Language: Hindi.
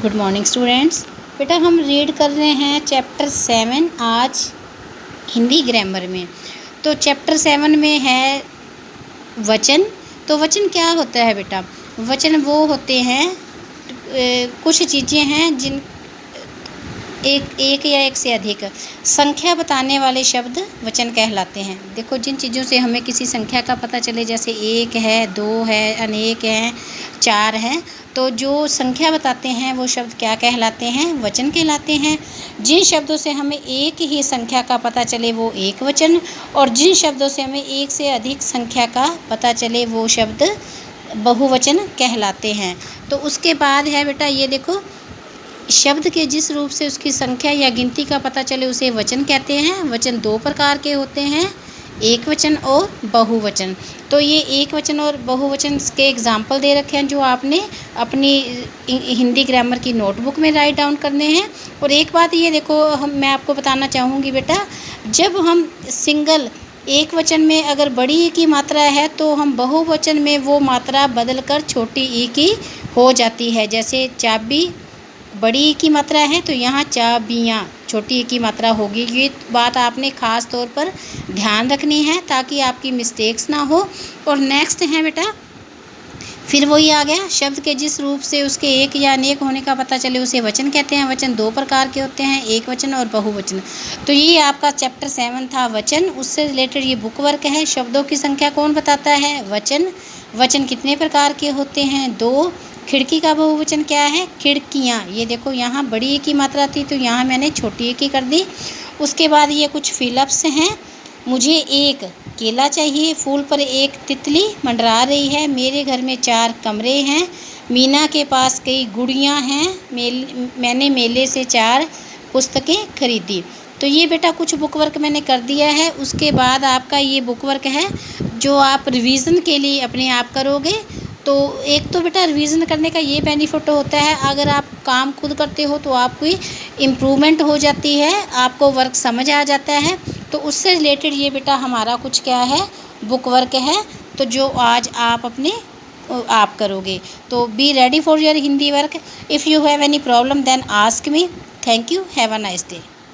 Good morning students. बेटा हम रीड कर रहे हैं चैप्टर 7 आज हिंदी ग्रामर में। तो चैप्टर 7 में है वचन। तो वचन क्या होता है बेटा? वचन वो होते हैं कुछ चीज़ें हैं जिन एक या एक से अधिक संख्या बताने वाले शब्द वचन कहलाते हैं। देखो, जिन चीज़ों से हमें किसी संख्या का पता चले, जैसे एक है, दो है, अनेक हैं, चार हैं, तो जो संख्या बताते हैं वो शब्द क्या कहलाते हैं? वचन कहलाते हैं। जिन शब्दों से हमें एक ही संख्या का पता चले वो एक वचन, और जिन शब्दों से हमें एक से अधिक संख्या का पता चले वो शब्द बहुवचन कहलाते हैं। तो उसके बाद है बेटा, ये देखो, शब्द के जिस रूप से उसकी संख्या या गिनती का पता चले उसे वचन कहते हैं। वचन दो प्रकार के होते हैं, एक वचन और बहुवचन। तो ये एक वचन और बहुवचन के एग्जाम्पल दे रखे हैं जो आपने अपनी हिंदी ग्रामर की नोटबुक में राइट डाउन करने हैं। और एक बात ये देखो, मैं आपको बताना चाहूँगी बेटा, जब हम सिंगल एक वचन में अगर बड़ी ई की मात्रा है तो हम बहुवचन में वो मात्रा बदल कर छोटी ई की हो जाती है। जैसे चाबी बड़ी ई की मात्रा है तो यहाँ चाबियाँ छोटी ई की मात्रा होगी। ये बात आपने ख़ास तौर पर ध्यान रखनी है ताकि आपकी मिस्टेक्स ना हो। और नेक्स्ट है बेटा, फिर वही आ गया, शब्द के जिस रूप से उसके एक या अनेक होने का पता चले उसे वचन कहते हैं। वचन दो प्रकार के होते हैं, एक वचन और बहुवचन। तो ये आपका चैप्टर 7 था वचन। उससे रिलेटेड ये बुक वर्क है। शब्दों की संख्या कौन बताता है? वचन। वचन कितने प्रकार के होते हैं? दो। खिड़की का बहुवचन क्या है? खिड़कियाँ। ये देखो, यहाँ बड़ी ए की मात्रा थी तो यहाँ मैंने छोटी ए की कर दी। उसके बाद ये कुछ फिलअप्स हैं। मुझे एक केला चाहिए, फूल पर एक तितली मंडरा रही है, मेरे घर में 4 कमरे हैं, मीना के पास कई गुड़ियाँ हैं, मैंने मेले से 4 पुस्तकें खरीदी। तो ये बेटा कुछ बुक वर्क मैंने कर दिया है। उसके बाद आपका ये बुक वर्क है जो आप रिवीजन के लिए अपने आप करोगे। तो एक तो बेटा रिवीजन करने का ये बेनिफिट होता है, अगर आप काम खुद करते हो तो आपकी इम्प्रूवमेंट हो जाती है, आपको वर्क समझ आ जाता है। तो उससे रिलेटेड ये बेटा हमारा कुछ क्या है, बुक वर्क है, तो जो आज आप अपने आप करोगे। तो be ready for your Hindi work. If you have any problem then ask me. Thank you. Have a nice day.